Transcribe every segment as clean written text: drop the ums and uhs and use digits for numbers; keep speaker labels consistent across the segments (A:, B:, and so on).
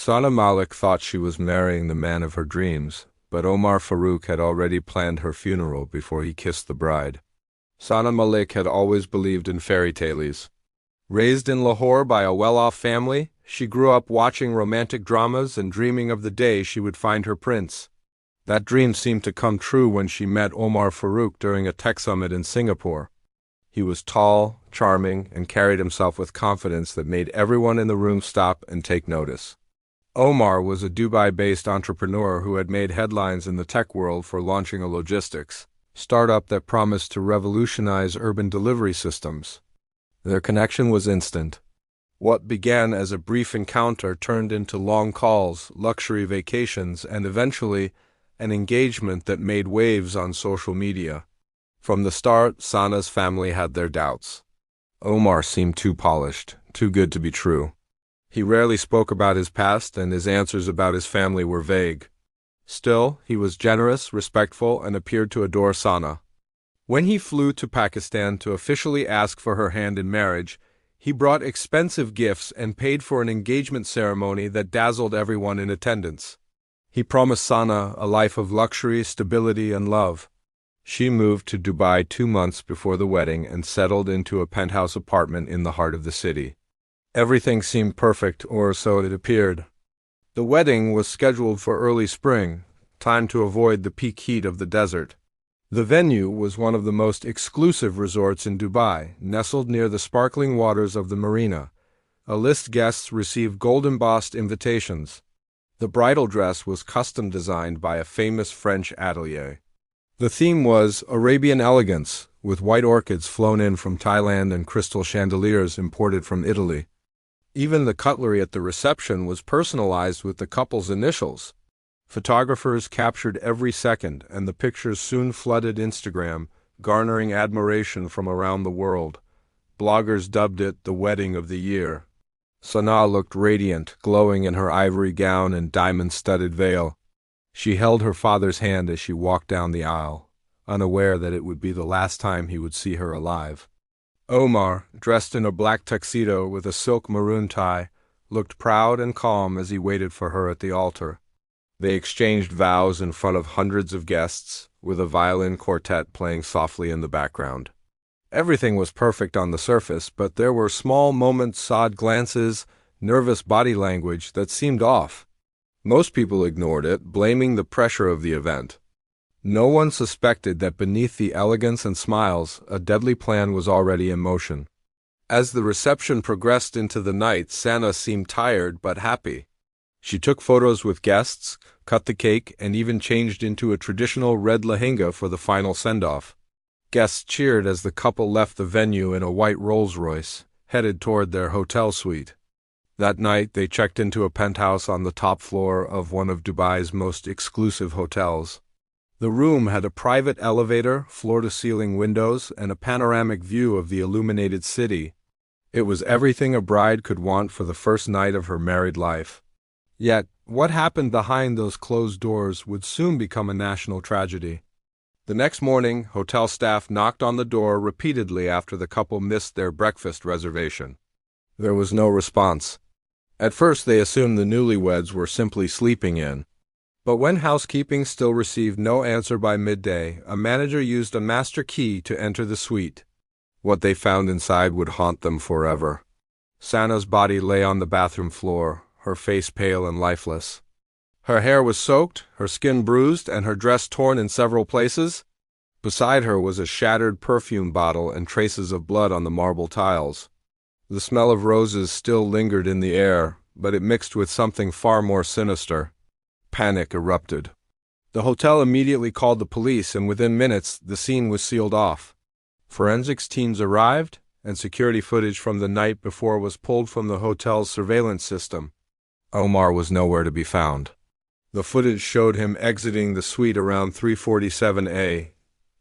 A: Sana Malik thought she was marrying the man of her dreams, but Omar Farouk had already planned her funeral before he kissed the bride. Sana Malik had always believed in fairy tales. Raised in Lahore by a well-off family, she grew up watching romantic dramas and dreaming of the day she would find her prince. That dream seemed to come true when she met Omar Farouk during a tech summit in Singapore. He was tall, charming, and carried himself with confidence that made everyone in the room stop and take notice. Omar was a Dubai-based entrepreneur who had made headlines in the tech world for launching a logistics startup that promised to revolutionize urban delivery systems. Their connection was instant. What began as a brief encounter turned into long calls, luxury vacations, and eventually an engagement that made waves on social media. From the start, Sana's family had their doubts. Omar seemed too polished, too good to be true. He rarely spoke about his past, and his answers about his family were vague. Still, he was generous, respectful, and appeared to adore Sana. When he flew to Pakistan to officially ask for her hand in marriage, he brought expensive gifts and paid for an engagement ceremony that dazzled everyone in attendance. He promised Sana a life of luxury, stability, and love. She moved to Dubai 2 months before the wedding and settled into a penthouse apartment in the heart of the city. Everything seemed perfect, or so it appeared. The wedding was scheduled for early spring, time to avoid the peak heat of the desert. The venue was one of the most exclusive resorts in Dubai, nestled near the sparkling waters of the marina. A-list guests received gold-embossed invitations. The bridal dress was custom designed by a famous French atelier. The theme was Arabian elegance, with white orchids flown in from Thailand and crystal chandeliers imported from Italy. Even the cutlery at the reception was personalized with the couple's initials. Photographers captured every second, and the pictures soon flooded Instagram, garnering admiration from around the world. Bloggers dubbed it the wedding of the year. Sana looked radiant, glowing in her ivory gown and diamond-studded veil. She held her father's hand as she walked down the aisle, unaware that it would be the last time he would see her alive. Omar, dressed in a black tuxedo with a silk maroon tie, looked proud and calm as he waited for her at the altar. They exchanged vows in front of hundreds of guests, with a violin quartet playing softly in the background. Everything was perfect on the surface, but there were small moments, odd glances, nervous body language that seemed off. Most people ignored it, blaming the pressure of the event. No one suspected that beneath the elegance and smiles, a deadly plan was already in motion. As the reception progressed into the night, Sana seemed tired but happy. She took photos with guests, cut the cake, and even changed into a traditional red lehenga for the final send-off. Guests cheered as the couple left the venue in a white Rolls-Royce, headed toward their hotel suite. That night, they checked into a penthouse on the top floor of one of Dubai's most exclusive hotels. The room had a private elevator, floor-to-ceiling windows, and a panoramic view of the illuminated city. It was everything a bride could want for the first night of her married life. Yet, what happened behind those closed doors would soon become a national tragedy. The next morning, hotel staff knocked on the door repeatedly after the couple missed their breakfast reservation. There was no response. At first, they assumed the newlyweds were simply sleeping in. But when housekeeping still received no answer by midday, a manager used a master key to enter the suite. What they found inside would haunt them forever. Sana's body lay on the bathroom floor, her face pale and lifeless. Her hair was soaked, her skin bruised, and her dress torn in several places. Beside her was a shattered perfume bottle and traces of blood on the marble tiles. The smell of roses still lingered in the air, but it mixed with something far more sinister. Panic erupted. The hotel immediately called the police, and within minutes, the scene was sealed off. Forensics teams arrived, and security footage from the night before was pulled from the hotel's surveillance system. Omar was nowhere to be found. The footage showed him exiting the suite around 3:47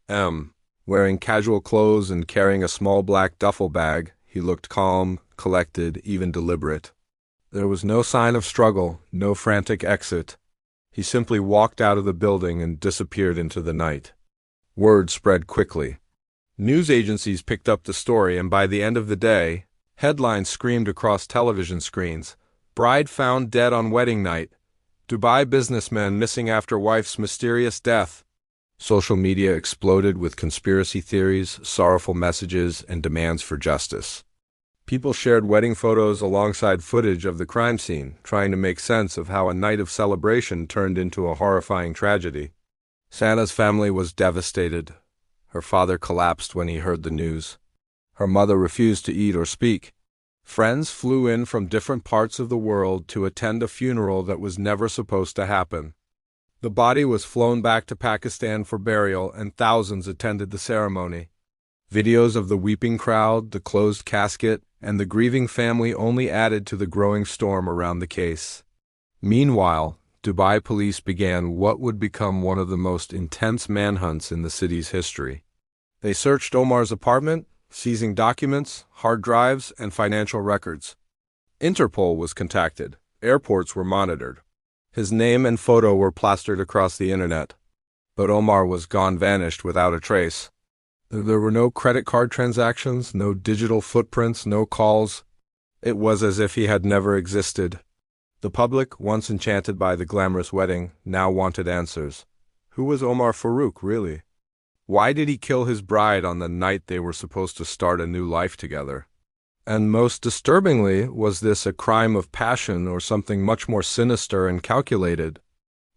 A: a.m. Wearing casual clothes and carrying a small black duffel bag, he looked calm, collected, even deliberate. There was no sign of struggle, no frantic exit. He simply walked out of the building and disappeared into the night. Word spread quickly. News agencies picked up the story, and by the end of the day, headlines screamed across television screens. Bride found dead on wedding night. Dubai businessman missing after wife's mysterious death. Social media exploded with conspiracy theories, sorrowful messages, and demands for justice. People shared wedding photos alongside footage of the crime scene, trying to make sense of how a night of celebration turned into a horrifying tragedy. Sana's family was devastated. Her father collapsed when he heard the news. Her mother refused to eat or speak. Friends flew in from different parts of the world to attend a funeral that was never supposed to happen. The body was flown back to Pakistan for burial, and thousands attended the ceremony. Videos of the weeping crowd, the closed casket, and the grieving family only added to the growing storm around the case. Meanwhile, Dubai police began what would become one of the most intense manhunts in the city's history. They searched Omar's apartment, seizing documents, hard drives, and financial records. Interpol was contacted. Airports were monitored. His name and photo were plastered across the internet. But Omar was gone, vanished without a trace. There were no credit card transactions, no digital footprints, no calls. It was as if he had never existed. The public, once enchanted by the glamorous wedding, now wanted answers. Who was Omar Farouk, really? Why did he kill his bride on the night they were supposed to start a new life together? And most disturbingly, was this a crime of passion or something much more sinister and calculated?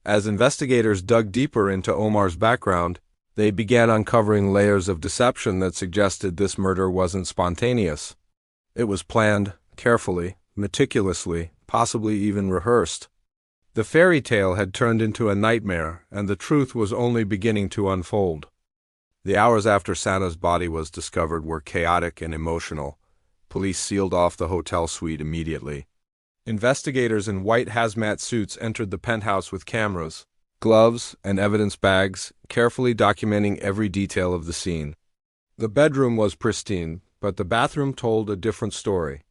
A: As investigators dug deeper into Omar's background, they began uncovering layers of deception that suggested this murder wasn't spontaneous. It was planned, carefully, meticulously, possibly even rehearsed. The fairy tale had turned into a nightmare, and the truth was only beginning to unfold. The hours after Sana's body was discovered were chaotic and emotional. Police sealed off the hotel suite immediately. Investigators in white hazmat suits entered the penthouse with cameras, gloves, and evidence bags, carefully documenting every detail of the scene. The bedroom was pristine, but the bathroom told a different story.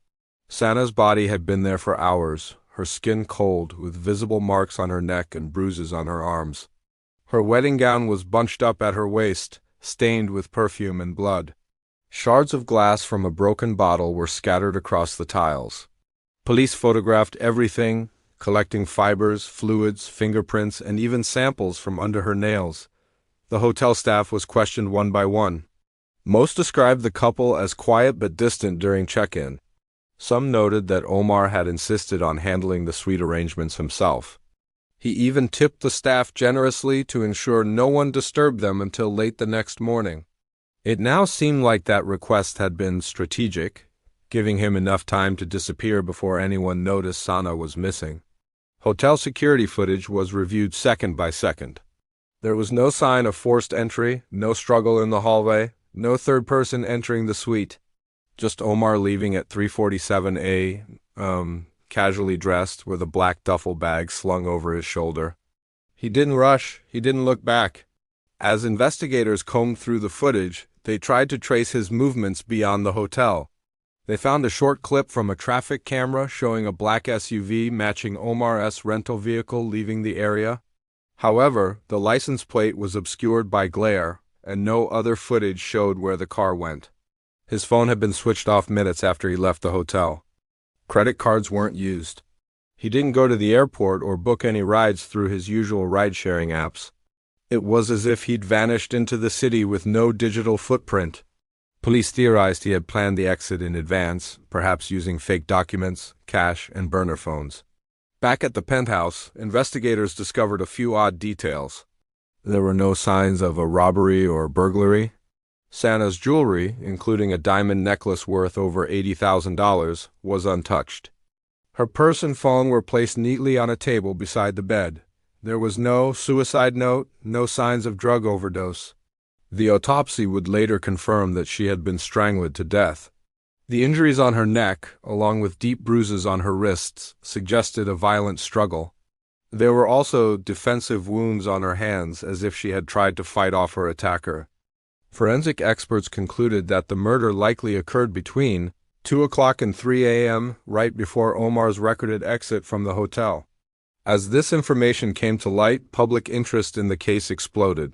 A: Sana's body had been there for hours, her skin cold, with visible marks on her neck and bruises on her arms. Her wedding gown was bunched up at her waist, stained with perfume and blood. Shards of glass from a broken bottle were scattered across the tiles. Police photographed everything, collecting fibers, fluids, fingerprints, and even samples from under her nails. The hotel staff was questioned one by one. Most described the couple as quiet but distant during check-in. Some noted that Omar had insisted on handling the suite arrangements himself. He even tipped the staff generously to ensure no one disturbed them until late the next morning. It now seemed like that request had been strategic, giving him enough time to disappear before anyone noticed Sana was missing. Hotel security footage was reviewed second by second. There was no sign of forced entry, no struggle in the hallway, no third person entering the suite. Just Omar leaving at 3:47 a.m., casually dressed, with a black duffel bag slung over his shoulder. He didn't rush, he didn't look back. As investigators combed through the footage, they tried to trace his movements beyond the hotel. They found a short clip from a traffic camera showing a black SUV matching Omar's rental vehicle leaving the area. However, the license plate was obscured by glare, and no other footage showed where the car went. His phone had been switched off minutes after he left the hotel. Credit cards weren't used. He didn't go to the airport or book any rides through his usual ride-sharing apps. It was as if he'd vanished into the city with no digital footprint. Police theorized he had planned the exit in advance, perhaps using fake documents, cash, and burner phones. Back at the penthouse, investigators discovered a few odd details. There were no signs of a robbery or burglary. Sana's jewelry, including a diamond necklace worth over $80,000, was untouched. Her purse and phone were placed neatly on a table beside the bed. There was no suicide note, no signs of drug overdose. The autopsy would later confirm that she had been strangled to death. The injuries on her neck, along with deep bruises on her wrists, suggested a violent struggle. There were also defensive wounds on her hands, as if she had tried to fight off her attacker. Forensic experts concluded that the murder likely occurred between 2 o'clock and 3 a.m., right before Omar's recorded exit from the hotel. As this information came to light, public interest in the case exploded.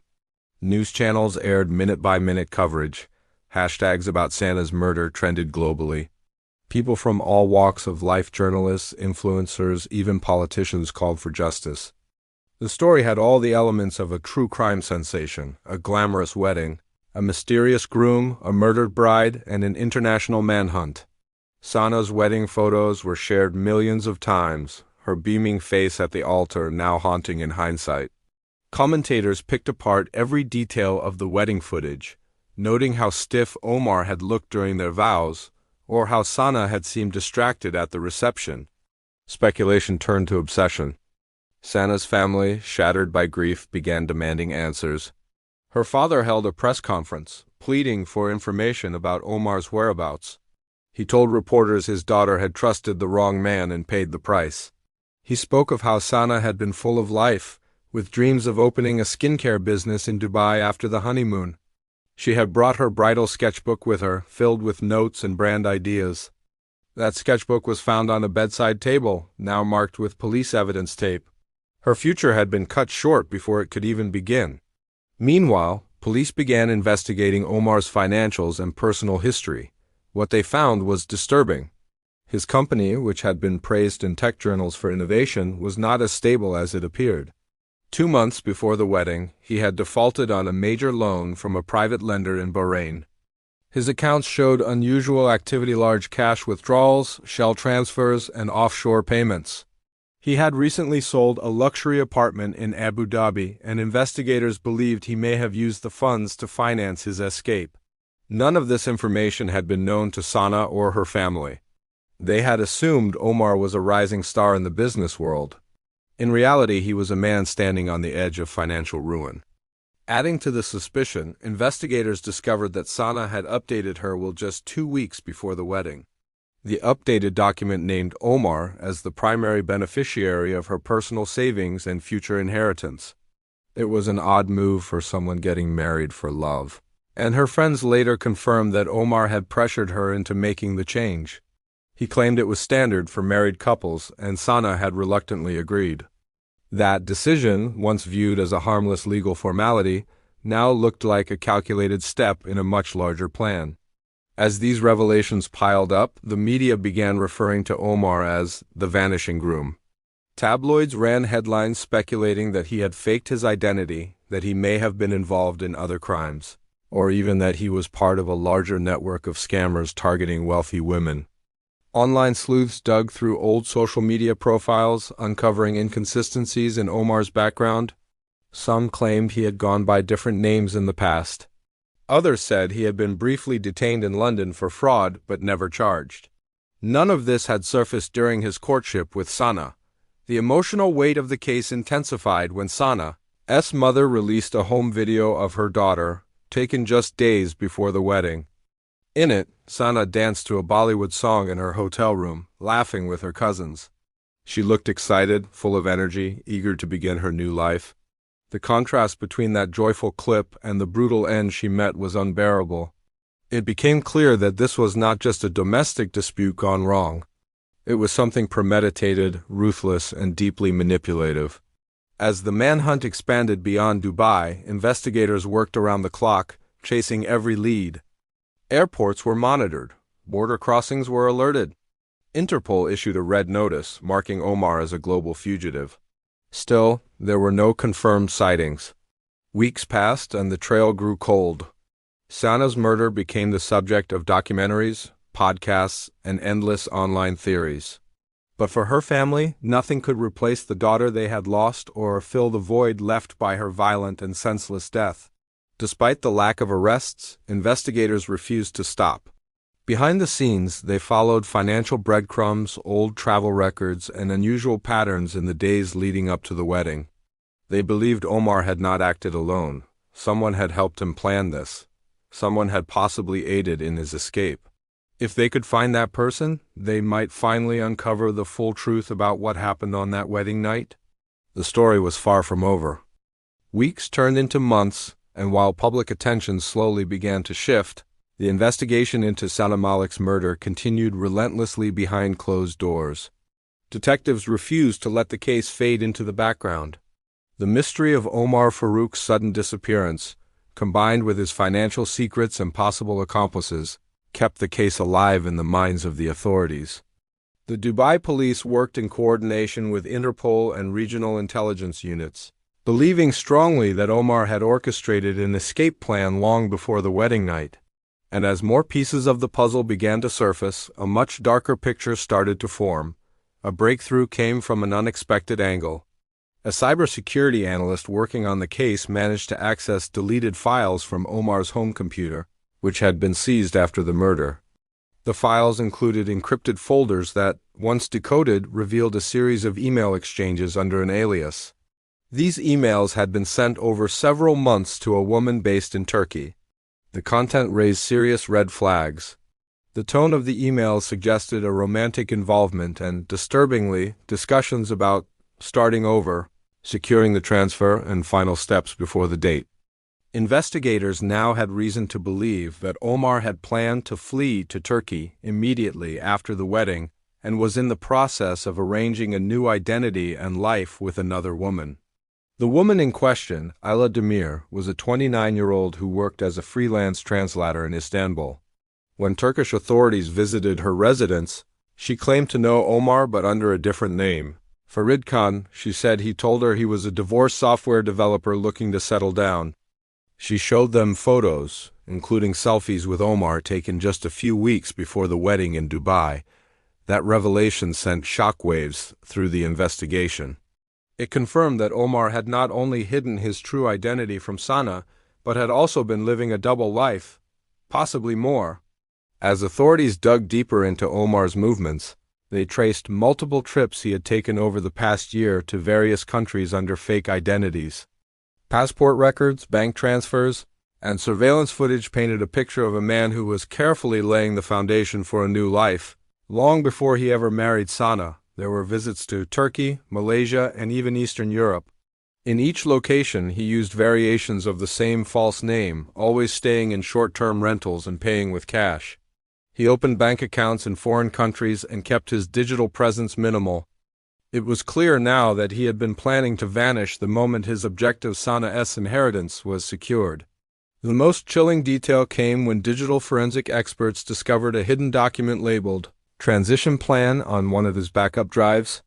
A: News channels aired minute-by-minute coverage. Hashtags about Sana's murder trended globally. People from all walks of life, journalists, influencers, even politicians, called for justice. The story had all the elements of a true crime sensation: a glamorous wedding, a mysterious groom, a murdered bride, and an international manhunt. Sana's wedding photos were shared millions of times, her beaming face at the altar now haunting in hindsight. Commentators picked apart every detail of the wedding footage, noting how stiff Omar had looked during their vows, or how Sana had seemed distracted at the reception. Speculation turned to obsession. Sana's family, shattered by grief, began demanding answers. Her father held a press conference, pleading for information about Omar's whereabouts. He told reporters his daughter had trusted the wrong man and paid the price. He spoke of how Sana had been full of life, with dreams of opening a skincare business in Dubai after the honeymoon. She had brought her bridal sketchbook with her, filled with notes and brand ideas. That sketchbook was found on a bedside table, now marked with police evidence tape. Her future had been cut short before it could even begin. Meanwhile, police began investigating Omar's financials and personal history. What they found was disturbing. His company, which had been praised in tech journals for innovation, was not as stable as it appeared. 2 months before the wedding, he had defaulted on a major loan from a private lender in Bahrain. His accounts showed unusual activity: large cash withdrawals, shell transfers, and offshore payments. He had recently sold a luxury apartment in Abu Dhabi, and investigators believed he may have used the funds to finance his escape. None of this information had been known to Sana or her family. They had assumed Omar was a rising star in the business world. In reality, he was a man standing on the edge of financial ruin. Adding to the suspicion, investigators discovered that Sana had updated her will just 2 weeks before the wedding. The updated document named Omar as the primary beneficiary of her personal savings and future inheritance. It was an odd move for someone getting married for love, and her friends later confirmed that Omar had pressured her into making the change. He claimed it was standard for married couples, and Sana had reluctantly agreed. That decision, once viewed as a harmless legal formality, now looked like a calculated step in a much larger plan. As these revelations piled up, the media began referring to Omar as the vanishing groom. Tabloids ran headlines speculating that he had faked his identity, that he may have been involved in other crimes, or even that he was part of a larger network of scammers targeting wealthy women. Online sleuths dug through old social media profiles, uncovering inconsistencies in Omar's background. Some claimed he had gone by different names in the past. Others said he had been briefly detained in London for fraud but never charged. None of this had surfaced during his courtship with Sana. The emotional weight of the case intensified when Sana's mother released a home video of her daughter, taken just days before the wedding. In it, Sana danced to a Bollywood song in her hotel room, laughing with her cousins. She looked excited, full of energy, eager to begin her new life. The contrast between that joyful clip and the brutal end she met was unbearable. It became clear that this was not just a domestic dispute gone wrong. It was something premeditated, ruthless, and deeply manipulative. As the manhunt expanded beyond Dubai, investigators worked around the clock, chasing every lead. Airports were monitored. Border crossings were alerted. Interpol issued a red notice, marking Omar as a global fugitive. Still, there were no confirmed sightings. Weeks passed and the trail grew cold. Sana's murder became the subject of documentaries, podcasts, and endless online theories. But for her family, nothing could replace the daughter they had lost or fill the void left by her violent and senseless death. Despite the lack of arrests, investigators refused to stop. Behind the scenes, they followed financial breadcrumbs, old travel records, and unusual patterns in the days leading up to the wedding. They believed Omar had not acted alone. Someone had helped him plan this. Someone had possibly aided in his escape. If they could find that person, they might finally uncover the full truth about what happened on that wedding night. The story was far from over. Weeks turned into months, and while public attention slowly began to shift, the investigation into Sana Malik's murder continued relentlessly behind closed doors. Detectives refused to let the case fade into the background. The mystery of Omar Farouk's sudden disappearance, combined with his financial secrets and possible accomplices, kept the case alive in the minds of the authorities. The Dubai police worked in coordination with Interpol and regional intelligence units, believing strongly that Omar had orchestrated an escape plan long before the wedding night. And as more pieces of the puzzle began to surface, a much darker picture started to form. A breakthrough came from an unexpected angle. A cybersecurity analyst working on the case managed to access deleted files from Omar's home computer, which had been seized after the murder. The files included encrypted folders that, once decoded, revealed a series of email exchanges under an alias. These emails had been sent over several months to a woman based in Turkey. The content raised serious red flags. The tone of the emails suggested a romantic involvement and, disturbingly, discussions about starting over, securing the transfer, and final steps before the date. Investigators now had reason to believe that Omar had planned to flee to Turkey immediately after the wedding and was in the process of arranging a new identity and life with another woman. The woman in question, Ayla Demir, was a 29-year-old who worked as a freelance translator in Istanbul. When Turkish authorities visited her residence, she claimed to know Omar but under a different name. Farid Khan, she said he told her he was a divorced software developer looking to settle down. She showed them photos, including selfies with Omar taken just a few weeks before the wedding in Dubai. That revelation sent shockwaves through the investigation. It confirmed that Omar had not only hidden his true identity from Sana, but had also been living a double life, possibly more. As authorities dug deeper into Omar's movements, they traced multiple trips he had taken over the past year to various countries under fake identities. Passport records, bank transfers, and surveillance footage painted a picture of a man who was carefully laying the foundation for a new life. Long before he ever married Sana, there were visits to Turkey, Malaysia, and even Eastern Europe. In each location, he used variations of the same false name, always staying in short-term rentals and paying with cash. He opened bank accounts in foreign countries and kept his digital presence minimal. It was clear now that he had been planning to vanish the moment his objective Sana's inheritance was secured. The most chilling detail came when digital forensic experts discovered a hidden document labeled Transition Plan on one of his backup drives.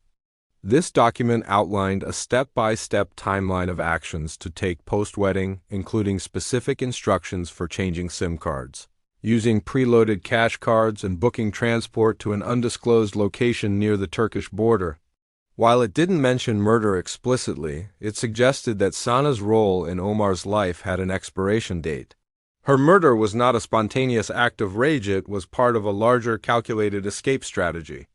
A: This document outlined a step-by-step timeline of actions to take post-wedding, including specific instructions for changing SIM cards, using preloaded cash cards, and booking transport to an undisclosed location near the Turkish border. While it didn't mention murder explicitly, it suggested that Sana's role in Omar's life had an expiration date. Her murder was not a spontaneous act of rage, it was part of a larger calculated escape strategy.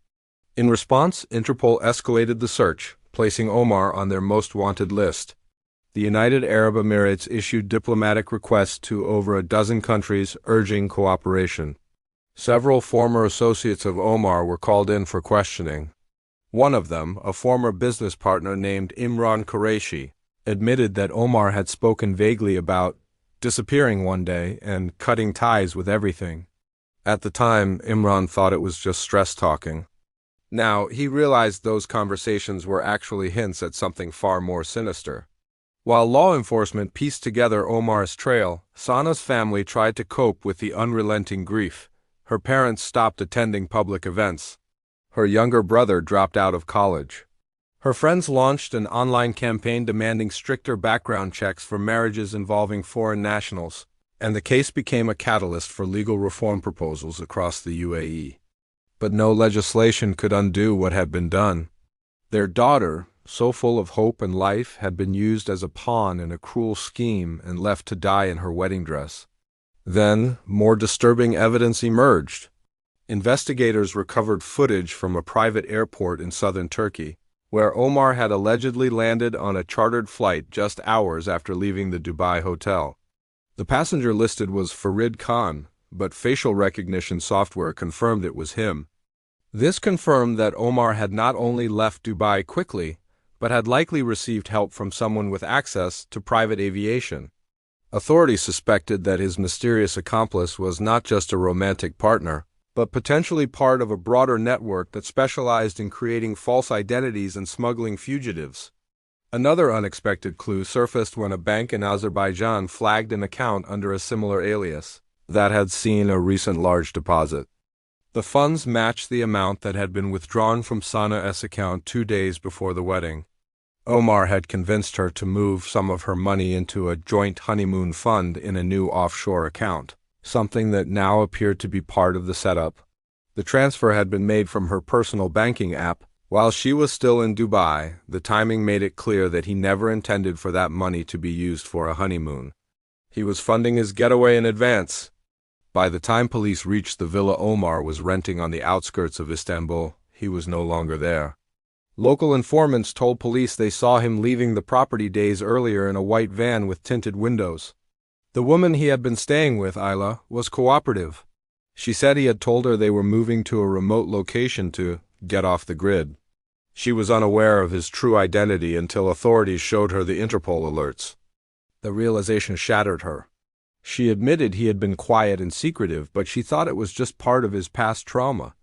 A: In response, Interpol escalated the search, placing Omar on their most wanted list. The United Arab Emirates issued diplomatic requests to over a dozen countries urging cooperation. Several former associates of Omar were called in for questioning. One of them, a former business partner named Imran Qureshi, admitted that Omar had spoken vaguely about disappearing one day and cutting ties with everything. At the time, Imran thought it was just stress talking. Now, he realized those conversations were actually hints at something far more sinister. While law enforcement pieced together Omar's trail, Sana's family tried to cope with the unrelenting grief. Her parents stopped attending public events. Her younger brother dropped out of college. Her friends launched an online campaign demanding stricter background checks for marriages involving foreign nationals, and the case became a catalyst for legal reform proposals across the UAE. But no legislation could undo what had been done. Their daughter, so full of hope and life, had been used as a pawn in a cruel scheme and left to die in her wedding dress. Then, more disturbing evidence emerged. Investigators recovered footage from a private airport in southern Turkey, where Omar had allegedly landed on a chartered flight just hours after leaving the Dubai hotel. The passenger listed was Farid Khan, but facial recognition software confirmed it was him. This confirmed that Omar had not only left Dubai quickly, but had likely received help from someone with access to private aviation. Authorities suspected that his mysterious accomplice was not just a romantic partner, but potentially part of a broader network that specialized in creating false identities and smuggling fugitives. Another unexpected clue surfaced when a bank in Azerbaijan flagged an account under a similar alias. that had seen a recent large deposit. The funds matched the amount that had been withdrawn from Sana's account 2 days before the wedding. Omar had convinced her to move some of her money into a joint honeymoon fund in a new offshore account, something that now appeared to be part of the setup. The transfer had been made from her personal banking app. While she was still in Dubai, the timing made it clear that he never intended for that money to be used for a honeymoon. He was funding his getaway in advance. By the time police reached the villa Omar was renting on the outskirts of Istanbul, he was no longer there. Local informants told police they saw him leaving the property days earlier in a white van with tinted windows. The woman he had been staying with, Ayla, was cooperative. She said he had told her they were moving to a remote location to get off the grid. She was unaware of his true identity until authorities showed her the Interpol alerts. The realization shattered her. She admitted he had been quiet and secretive, but she thought it was just part of his past trauma.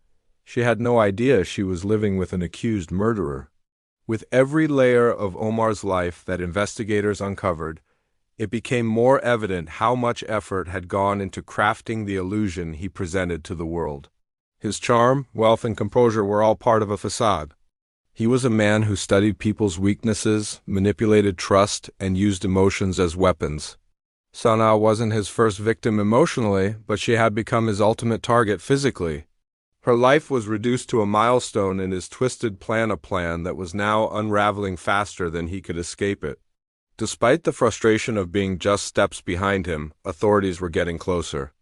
A: She had no idea she was living with an accused murderer. With every layer of Omar's life that investigators uncovered, it became more evident how much effort had gone into crafting the illusion he presented to the world. His charm, wealth, and composure were all part of a facade. He was a man who studied people's weaknesses, manipulated trust, and used emotions as weapons. Sana wasn't his first victim emotionally, but she had become his ultimate target physically. Her life was reduced to a milestone in his twisted plan, a plan that was now unraveling faster than he could escape it. Despite the frustration of being just steps behind him, authorities were getting closer.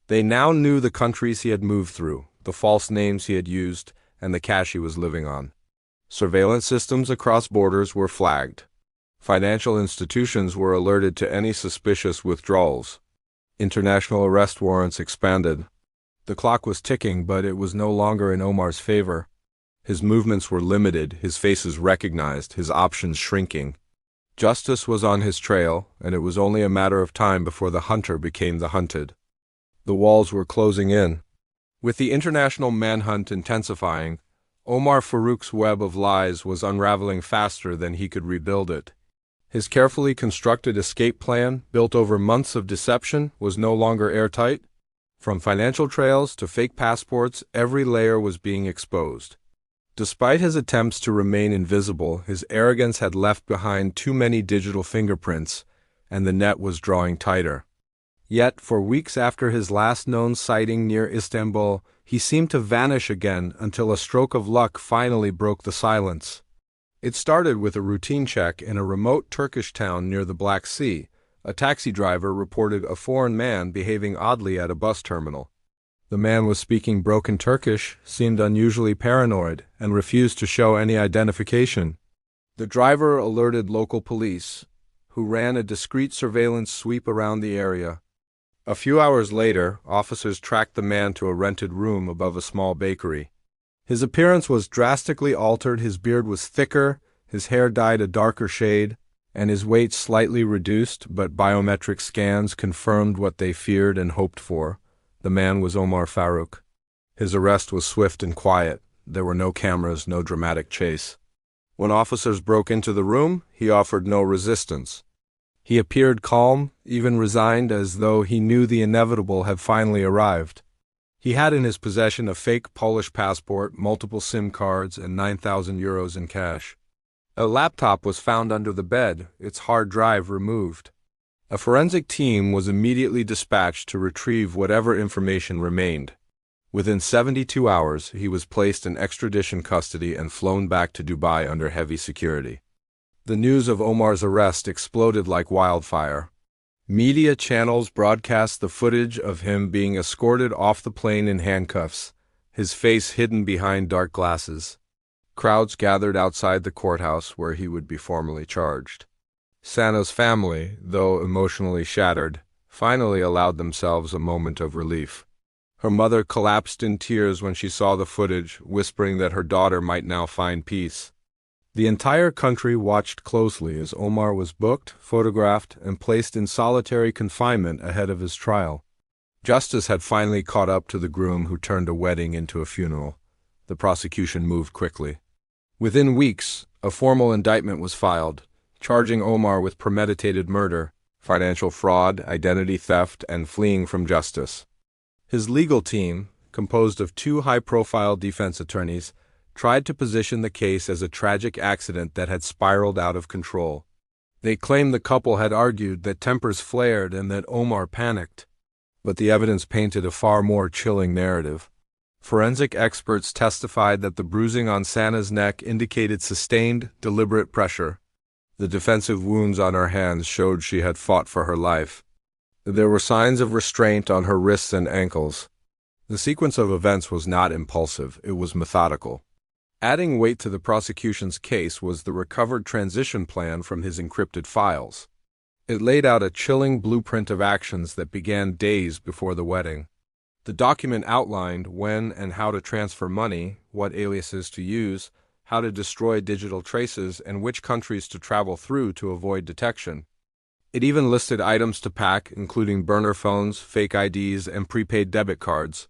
A: They now knew the countries he had moved through, the false names he had used, and the cash he was living on. Surveillance systems across borders were flagged. Financial institutions were alerted to any suspicious withdrawals. International arrest warrants expanded. The clock was ticking, but it was no longer in Omar's favor. His movements were limited, his faces recognized, his options shrinking. Justice was on his trail, and it was only a matter of time before the hunter became the hunted. The walls were closing in. With the international manhunt intensifying, Omar Farouk's web of lies was unraveling faster than he could rebuild it. His carefully constructed escape plan, built over months of deception, was no longer airtight. From financial trails to fake passports, every layer was being exposed. Despite his attempts to remain invisible, his arrogance had left behind too many digital fingerprints, and the net was drawing tighter. Yet, for weeks after his last known sighting near Istanbul, he seemed to vanish again until a stroke of luck finally broke the silence. It started with a routine check in a remote Turkish town near the Black Sea. A taxi driver reported a foreign man behaving oddly at a bus terminal. The man was speaking broken Turkish, seemed unusually paranoid, and refused to show any identification. The driver alerted local police, who ran a discreet surveillance sweep around the area. A few hours later, officers tracked the man to a rented room above a small bakery. His appearance was drastically altered, his beard was thicker, his hair dyed a darker shade, and his weight slightly reduced, but biometric scans confirmed what they feared and hoped for. The man was Omar Farouk. His arrest was swift and quiet. There were no cameras, no dramatic chase. When officers broke into the room, he offered no resistance. He appeared calm, even resigned, as though he knew the inevitable had finally arrived. He had in his possession a fake Polish passport, multiple SIM cards, and 9,000 euros in cash. A laptop was found under the bed, its hard drive removed. A forensic team was immediately dispatched to retrieve whatever information remained. Within 72 hours, he was placed in extradition custody and flown back to Dubai under heavy security. The news of Omar's arrest exploded like wildfire. Media channels broadcast the footage of him being escorted off the plane in handcuffs, his face hidden behind dark glasses. Crowds gathered outside the courthouse where he would be formally charged. Sana's family, though emotionally shattered, finally allowed themselves a moment of relief. Her mother collapsed in tears when she saw the footage, whispering that her daughter might now find peace. The entire country watched closely as Omar was booked, photographed, and placed in solitary confinement ahead of his trial. Justice had finally caught up to the groom who turned a wedding into a funeral. The prosecution moved quickly. Within weeks, a formal indictment was filed, charging Omar with premeditated murder, financial fraud, identity theft, and fleeing from justice. His legal team, composed of two high-profile defense attorneys, tried to position the case as a tragic accident that had spiraled out of control. They claimed the couple had argued that tempers flared and that Omar panicked, but the evidence painted a far more chilling narrative. Forensic experts testified that the bruising on Sana's neck indicated sustained, deliberate pressure. The defensive wounds on her hands showed she had fought for her life. There were signs of restraint on her wrists and ankles. The sequence of events was not impulsive, it was methodical. Adding weight to the prosecution's case was the recovered transition plan from his encrypted files. It laid out a chilling blueprint of actions that began days before the wedding. The document outlined when and how to transfer money, what aliases to use, how to destroy digital traces, and which countries to travel through to avoid detection. It even listed items to pack, including burner phones, fake IDs, and prepaid debit cards.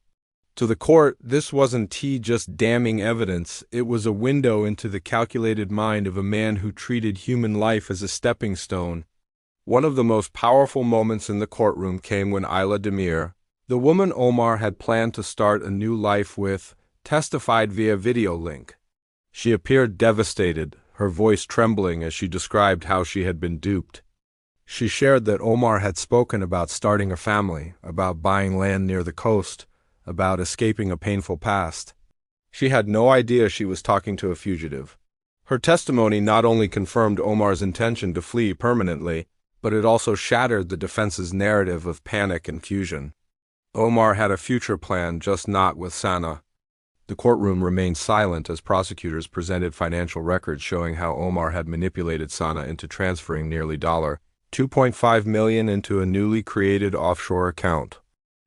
A: To the court, this wasn't just damning evidence, it was a window into the calculated mind of a man who treated human life as a stepping stone. One of the most powerful moments in the courtroom came when Ayla Demir, the woman Omar had planned to start a new life with, testified via video link. She appeared devastated, her voice trembling as she described how she had been duped. She shared that Omar had spoken about starting a family, about buying land near the coast, about escaping a painful past. She had no idea she was talking to a fugitive. Her testimony not only confirmed Omar's intention to flee permanently, but it also shattered the defense's narrative of panic and fusion. Omar had a future plan, just not with Sana. The courtroom remained silent as prosecutors presented financial records showing how Omar had manipulated Sana into transferring nearly $2.5 million into a newly created offshore account.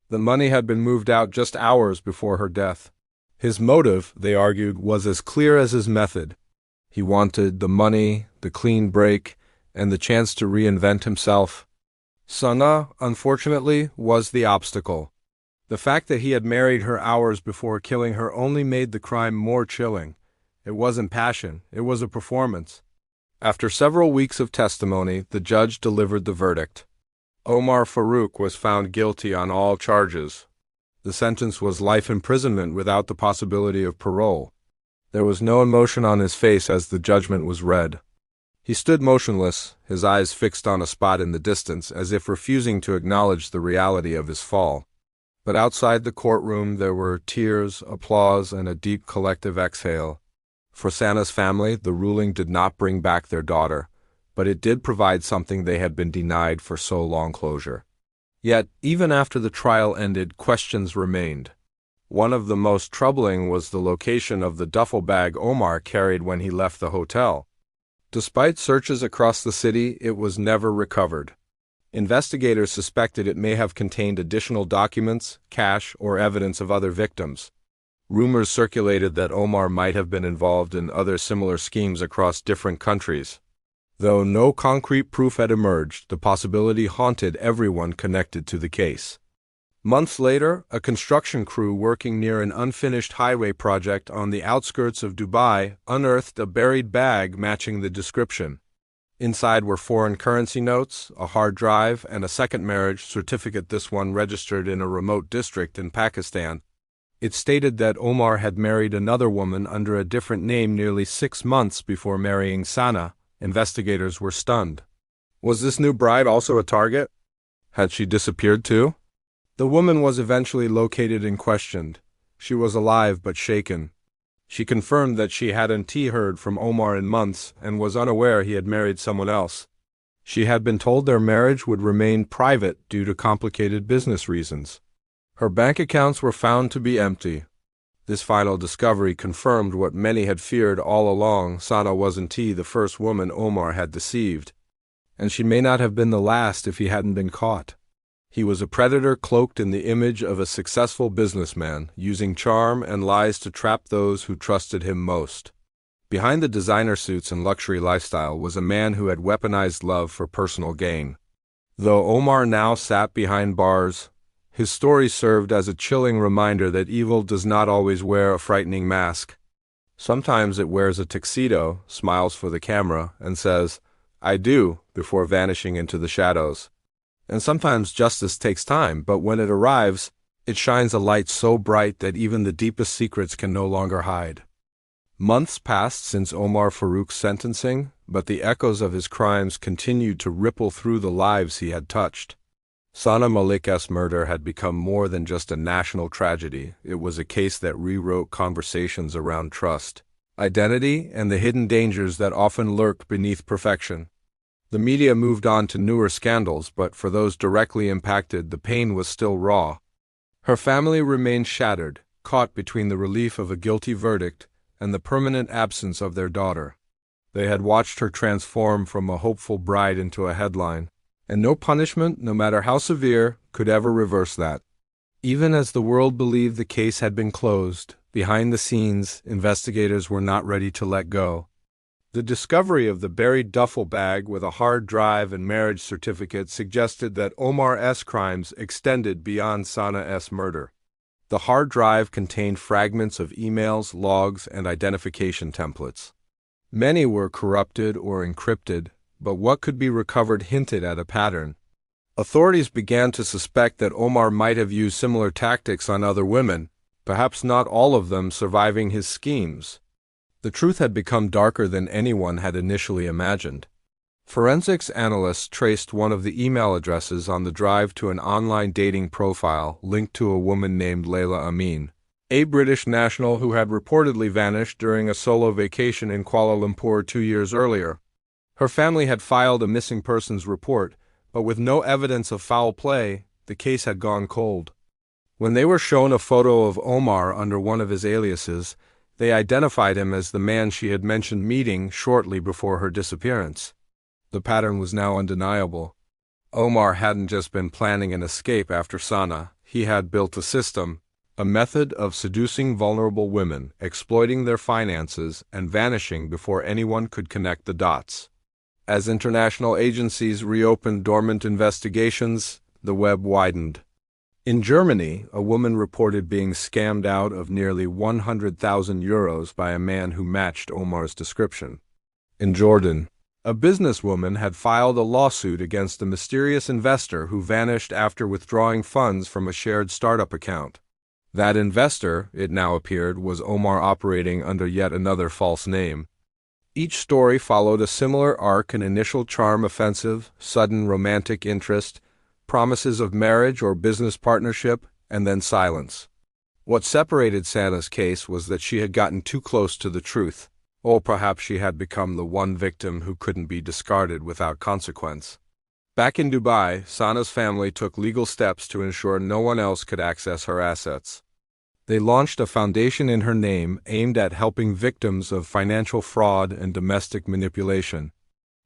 A: The money had been moved out just hours before her death. His motive, they argued, was as clear as his method. He wanted the money, the clean break, and the chance to reinvent himself. Sana, unfortunately, was the obstacle. The fact that he had married her hours before killing her only made the crime more chilling. It wasn't passion, it was a performance. After several weeks of testimony, the judge delivered the verdict. Omar Farouk was found guilty on all charges. The sentence was life imprisonment without the possibility of parole. There was no emotion on his face as the judgment was read. He stood motionless, his eyes fixed on a spot in the distance, as if refusing to acknowledge the reality of his fall. But outside the courtroom there were tears, applause, and a deep collective exhale. For Sana's family, the ruling did not bring back their daughter, but it did provide something they had been denied for so long: closure. Yet, even after the trial ended, questions remained. One of the most troubling was the location of the duffel bag Omar carried when he left the hotel. Despite searches across the city, it was never recovered. Investigators suspected it may have contained additional documents, cash, or evidence of other victims. Rumors circulated that Omar might have been involved in other similar schemes across different countries. Though no concrete proof had emerged, the possibility haunted everyone connected to the case. Months later, a construction crew working near an unfinished highway project on the outskirts of Dubai unearthed a buried bag matching the description. Inside were foreign currency notes, a hard drive, and a second marriage certificate, this one registered in a remote district in Pakistan. It stated that Omar had married another woman under a different name nearly 6 months before marrying Sana. Investigators were stunned. Was this new bride also a target? Had she disappeared too? The woman was eventually located and questioned. She was alive but shaken. She confirmed that she hadn't heard from Omar in months and was unaware he had married someone else. She had been told their marriage would remain private due to complicated business reasons. Her bank accounts were found to be empty. This final discovery confirmed what many had feared all along: Sana wasn't the first woman Omar had deceived. And she may not have been the last if he hadn't been caught. He was a predator cloaked in the image of a successful businessman, using charm and lies to trap those who trusted him most. Behind the designer suits and luxury lifestyle was a man who had weaponized love for personal gain. Though Omar now sat behind bars, his story served as a chilling reminder that evil does not always wear a frightening mask. Sometimes it wears a tuxedo, smiles for the camera, and says, "I do," before vanishing into the shadows. And sometimes justice takes time, but when it arrives, it shines a light so bright that even the deepest secrets can no longer hide. Months passed since Omar Farouk's sentencing, but the echoes of his crimes continued to ripple through the lives he had touched. Sana Malik's murder had become more than just a national tragedy. It was a case that rewrote conversations around trust, identity, and the hidden dangers that often lurked beneath perfection. The media moved on to newer scandals, but for those directly impacted, the pain was still raw. Her family remained shattered, caught between the relief of a guilty verdict and the permanent absence of their daughter. They had watched her transform from a hopeful bride into a headline, and no punishment, no matter how severe, could ever reverse that. Even as the world believed the case had been closed, behind the scenes, investigators were not ready to let go. The discovery of the buried duffel bag with a hard drive and marriage certificate suggested that Omar's crimes extended beyond Sana's murder. The hard drive contained fragments of emails, logs, and identification templates. Many were corrupted or encrypted, but what could be recovered hinted at a pattern. Authorities began to suspect that Omar might have used similar tactics on other women, perhaps not all of them surviving his schemes. The truth had become darker than anyone had initially imagined. Forensics analysts traced one of the email addresses on the drive to an online dating profile linked to a woman named Layla Amin, a British national who had reportedly vanished during a solo vacation in Kuala Lumpur 2 years earlier. Her family had filed a missing persons report, but with no evidence of foul play, the case had gone cold. When they were shown a photo of Omar under one of his aliases, they identified him as the man she had mentioned meeting shortly before her disappearance. The pattern was now undeniable. Omar hadn't just been planning an escape after Sana, he had built a system, a method of seducing vulnerable women, exploiting their finances, and vanishing before anyone could connect the dots. As international agencies reopened dormant investigations, the web widened. In Germany, a woman reported being scammed out of nearly 100,000 euros by a man who matched Omar's description. In Jordan, a businesswoman had filed a lawsuit against a mysterious investor who vanished after withdrawing funds from a shared startup account. That investor, it now appeared, was Omar operating under yet another false name. Each story followed a similar arc: an initial charm offensive, sudden romantic interest, promises of marriage or business partnership, and then silence. What separated Sana's case was that she had gotten too close to the truth, or perhaps she had become the one victim who couldn't be discarded without consequence. Back in Dubai, Sana's family took legal steps to ensure no one else could access her assets. They launched a foundation in her name aimed at helping victims of financial fraud and domestic manipulation.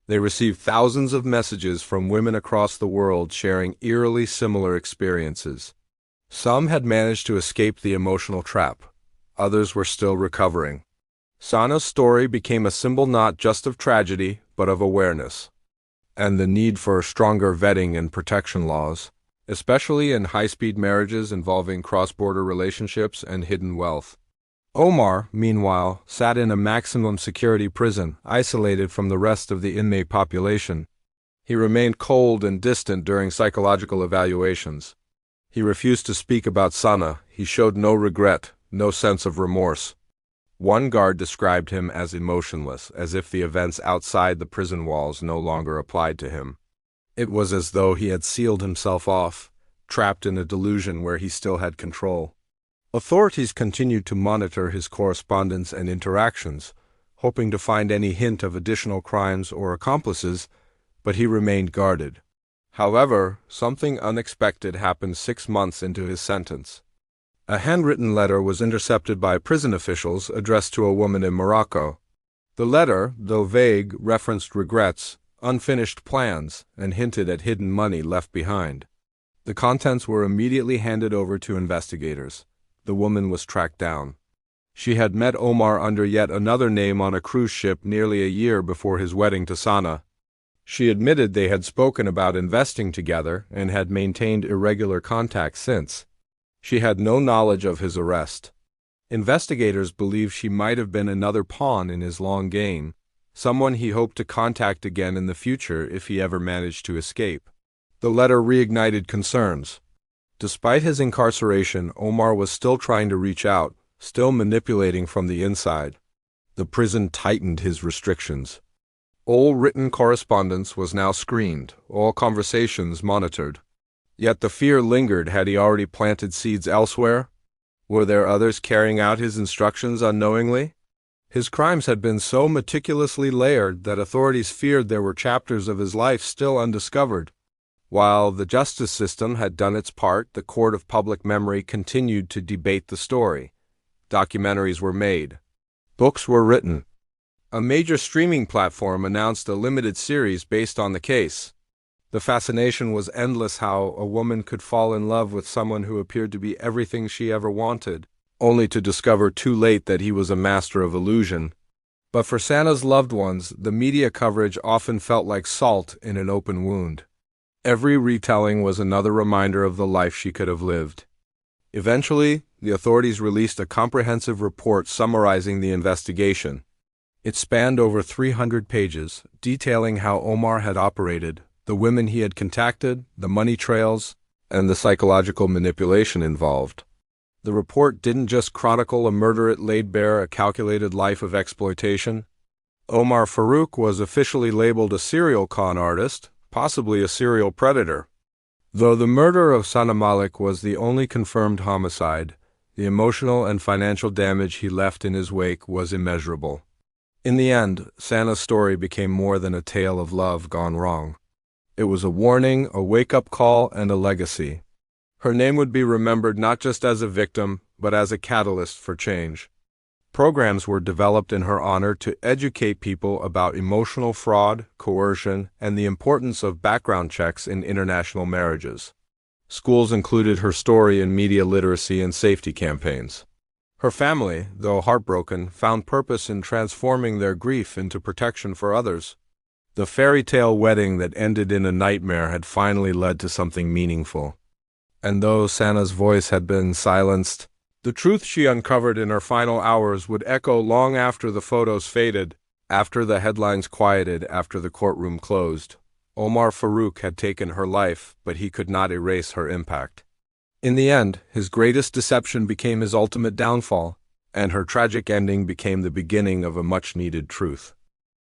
A: They received thousands of messages from women across the world sharing eerily similar experiences. Some had managed to escape the emotional trap. Others were still recovering. Sana's story became a symbol not just of tragedy, but of awareness, and the need for stronger vetting and protection laws, especially in high-speed marriages involving cross-border relationships and hidden wealth. Omar, meanwhile, sat in a maximum security prison, isolated from the rest of the inmate population. He remained cold and distant during psychological evaluations. He refused to speak about Sana. He showed no regret, no sense of remorse. One guard described him as emotionless, as if the events outside the prison walls no longer applied to him. It was as though he had sealed himself off, trapped in a delusion where he still had control. Authorities continued to monitor his correspondence and interactions, hoping to find any hint of additional crimes or accomplices, but he remained guarded. However, something unexpected happened 6 months into his sentence. A handwritten letter was intercepted by prison officials addressed to a woman in Morocco. The letter, though vague, referenced regrets, unfinished plans, and hinted at hidden money left behind. The contents were immediately handed over to investigators. The woman was tracked down. She had met Omar under yet another name on a cruise ship nearly a year before his wedding to Sana. She admitted they had spoken about investing together and had maintained irregular contact since. She had no knowledge of his arrest. Investigators believe she might have been another pawn in his long game, someone he hoped to contact again in the future if he ever managed to escape. The letter reignited concerns. Despite his incarceration, Omar was still trying to reach out, still manipulating from the inside. The prison tightened his restrictions. All written correspondence was now screened, all conversations monitored. Yet the fear lingered. Had he already planted seeds elsewhere? Were there others carrying out his instructions unknowingly? His crimes had been so meticulously layered that authorities feared there were chapters of his life still undiscovered. While the justice system had done its part, the court of public memory continued to debate the story. Documentaries were made. Books were written. A major streaming platform announced a limited series based on the case. The fascination was endless: how a woman could fall in love with someone who appeared to be everything she ever wanted, only to discover too late that he was a master of illusion. But for Sana's loved ones, the media coverage often felt like salt in an open wound. Every retelling was another reminder of the life she could have lived. Eventually, the authorities released a comprehensive report summarizing the investigation. It spanned over 300 pages, detailing how Omar had operated, the women he had contacted, the money trails, and the psychological manipulation involved. The report didn't just chronicle a murder, it laid bare a calculated life of exploitation. Omar Farouk was officially labeled a serial con artist, possibly a serial predator. Though the murder of Sana Malik was the only confirmed homicide, the emotional and financial damage he left in his wake was immeasurable. In the end, Sana's story became more than a tale of love gone wrong. It was a warning, a wake-up call, and a legacy. Her name would be remembered not just as a victim, but as a catalyst for change. Programs were developed in her honor to educate people about emotional fraud, coercion, and the importance of background checks in international marriages. Schools included her story in media literacy and safety campaigns. Her family, though heartbroken, found purpose in transforming their grief into protection for others. The fairy tale wedding that ended in a nightmare had finally led to something meaningful. And though Sana's voice had been silenced, the truth she uncovered in her final hours would echo long after the photos faded, after the headlines quieted, after the courtroom closed. Omar Farouk had taken her life, but he could not erase her impact. In the end, his greatest deception became his ultimate downfall, and her tragic ending became the beginning of a much-needed truth.